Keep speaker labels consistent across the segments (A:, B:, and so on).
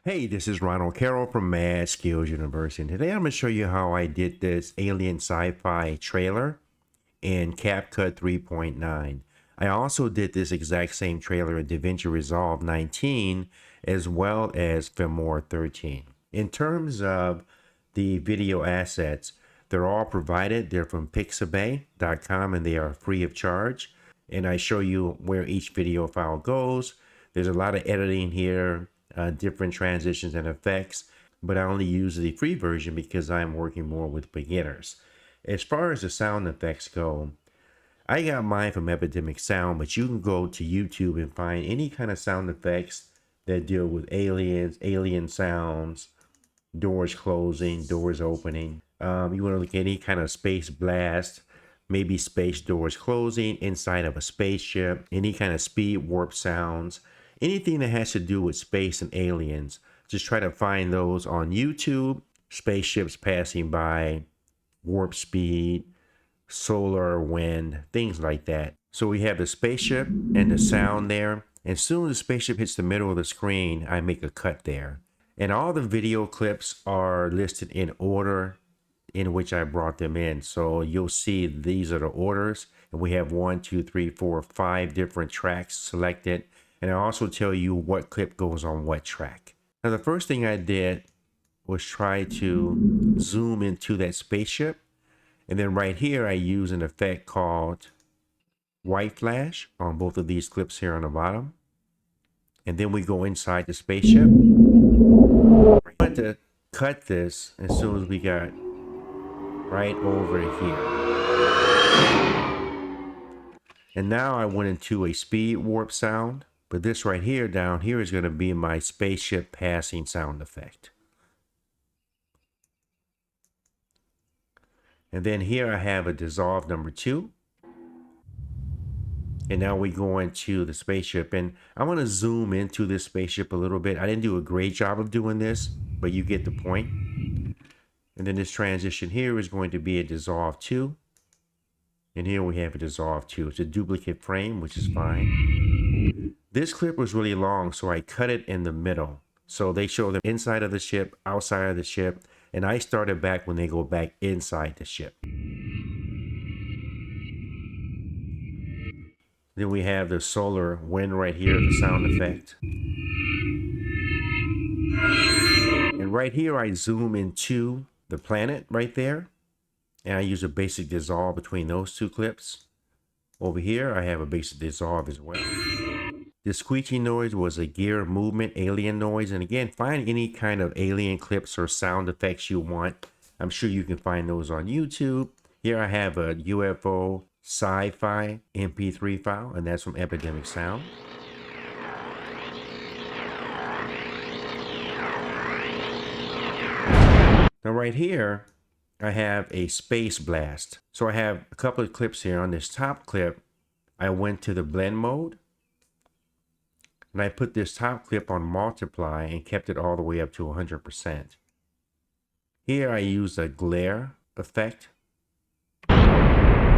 A: Hey, this is Ronald Carroll from Mad Skills University, and today I'm going to show you how I did this Alien Sci-Fi trailer in CapCut 3.9. I also did this exact same trailer in DaVinci Resolve 19 as well as Filmora 13. In terms of the video assets, they're all provided. They're from pixabay.com and they are free of charge. And I show you where each video file goes. There's a lot of editing here. Different transitions and effects, but I only use the free version because I'm working more with beginners. As far as the sound effects go, I got mine from Epidemic Sound, but you can go to YouTube and find any kind of sound effects that deal with aliens, alien sounds, doors closing, doors opening. You want to look at any kind of space blast, maybe space doors closing inside of a spaceship, any kind of speed warp sounds. Anything that has to do with space and aliens, just try to find those on YouTube. Spaceships passing by, warp speed, solar wind, things like that. So we have the spaceship and the sound there. As soon as the spaceship hits the middle of the screen, I make a cut there. And all the video clips are listed in order in which I brought them in. So you'll see these are the orders. And we have 1, 2, 3, 4, 5 different tracks selected. And I also tell you what clip goes on what track. Now, the first thing I did was try to zoom into that spaceship. And then right here, I use an effect called white flash on both of these clips here on the bottom. And then we go inside the spaceship. I want to cut this as soon as we got right over here. And now I went into a speed warp sound. But this right here, down here, is going to be my spaceship passing sound effect. And then here I have a dissolve number 2. And now we go into the spaceship. And I want to zoom into this spaceship a little bit. I didn't do a great job of doing this, but you get the point. And then this transition here is going to be a dissolve 2. And here we have a dissolve 2. It's a duplicate frame, which is fine. This clip was really long, so I cut it in the middle. So they show them inside of the ship, outside of the ship, and I started back when they go back inside the ship. Then we have the solar wind right here, the sound effect. And right here, I zoom into the planet right there. And I use a basic dissolve between those two clips. Over here, I have a basic dissolve as well. The squeaking noise was a gear movement alien noise. And again, find any kind of alien clips or sound effects you want. I'm sure you can find those on YouTube. Here I have a UFO Sci-Fi MP3 file, and that's from Epidemic Sound. Now right here, I have a space blast. So I have a couple of clips here. On this top clip, I went to the blend mode and I put this top clip on multiply and kept it all the way up to 100%. Here I used a glare effect and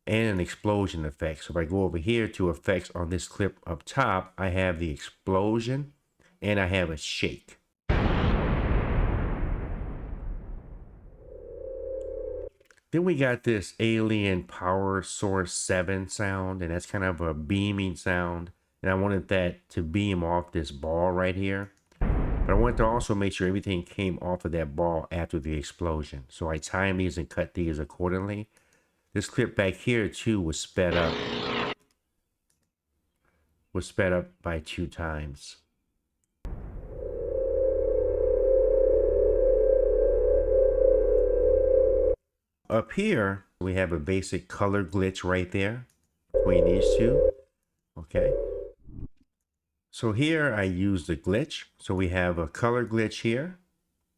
A: an explosion effect. So if I go over here to effects on this clip up top, I have the explosion and I have a shake. Then we got this Alien Power Source 7 sound, and that's kind of a beaming sound. And I wanted that to beam off this ball right here. But I wanted to also make sure everything came off of that ball after the explosion. So I timed these and cut these accordingly. This clip back here too was sped up. Was sped up by 2 times. Up here, we have a basic color glitch right there between these two. Okay. So here I use the glitch. So we have a color glitch here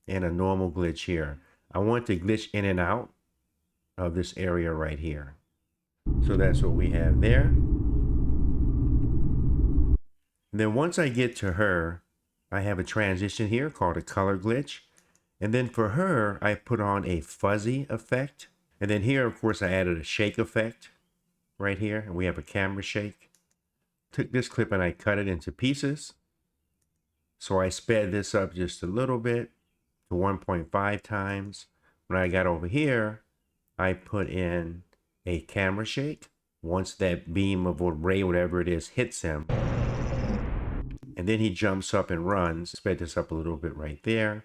A: and a normal glitch here. I want to glitch in and out of this area right here. So that's what we have there. And then once I get to her, I have a transition here called a color glitch. And then for her, I put on a fuzzy effect. And then here, of course, I added a shake effect right here. And we have a camera shake. Took this clip and I cut it into pieces. So I sped this up just a little bit to 1.5 times. When I got over here, I put in a camera shake. Once that beam of ray, whatever it is, hits him. And then he jumps up and runs. Sped this up a little bit right there.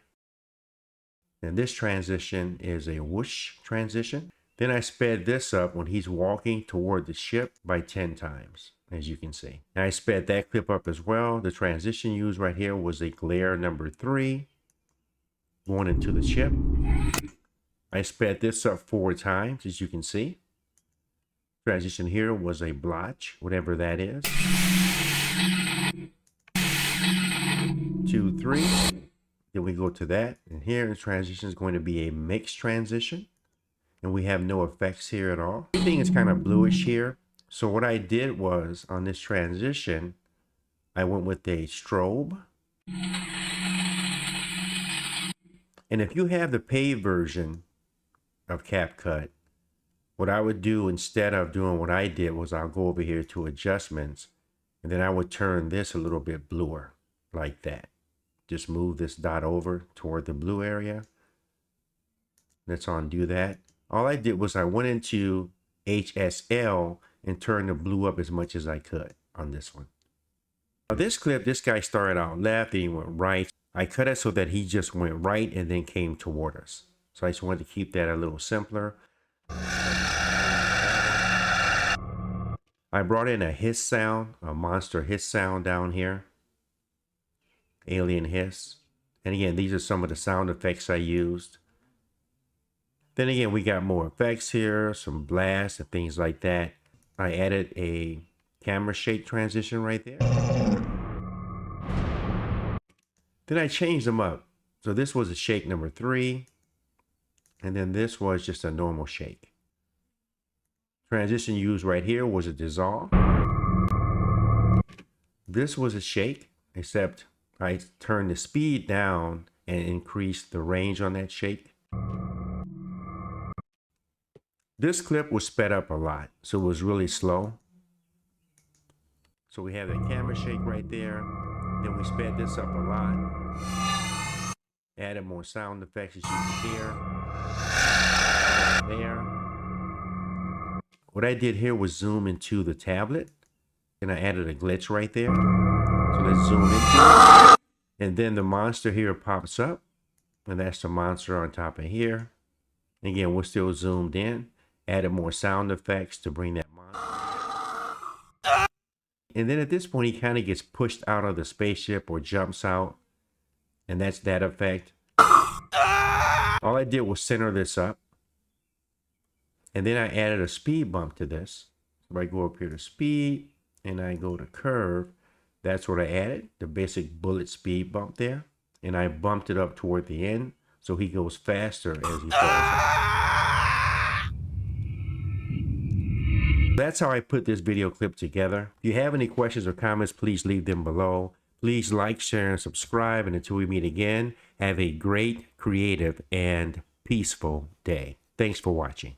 A: And this transition is a whoosh transition. Then I sped this up when he's walking toward the ship by 10 times, as you can see. And I sped that clip up as well. The transition used right here was a glare number 3 going into the ship. I sped this up 4 times, as you can see. Transition here was a blotch, whatever that is. 2, 3. Then we go to that, and here the transition is going to be a mixed transition, and we have no effects here at all. Everything is kind of bluish here. So what I did was on this transition, I went with a strobe. And if you have the paid version of CapCut, what I would do instead of doing what I did was I'll go over here to adjustments, and then I would turn this a little bit bluer like that. Just move this dot over toward the blue area. Let's undo that. All I did was I went into HSL and turned the blue up as much as I could on this one. Now this clip, this guy started out left and he went right. I cut it so that he just went right and then came toward us. So I just wanted to keep that a little simpler. I brought in a hiss sound, a monster hiss sound down here. Alien hiss. And again, these are some of the sound effects I used. Then again, we got more effects here, some blasts and things like that. I added a camera shake transition right there. Then I changed them up. So this was a shake number 3. And then this was just a normal shake. Transition used right here was a dissolve. This was a shake, except I turned the speed down and increased the range on that shake. This clip was sped up a lot, so it was really slow. So we have that camera shake right there. Then we sped this up a lot. Added more sound effects as you can hear. There. What I did here was zoom into the tablet. And I added a glitch right there. So let's zoom into it. And then the monster here pops up. And that's the monster on top of here. Again, we're still zoomed in. Added more sound effects to bring that monster. And then at this point, he kind of gets pushed out of the spaceship or jumps out. And that's that effect. All I did was center this up. And then I added a speed bump to this. So I go up here to speed and I go to curve. That's what I added, the basic bullet speed bump there. And I bumped it up toward the end so he goes faster as he falls. That's how I put this video clip together. If you have any questions or comments, please leave them below. Please like, share, and subscribe. And until we meet again, have a great, creative, and peaceful day. Thanks for watching.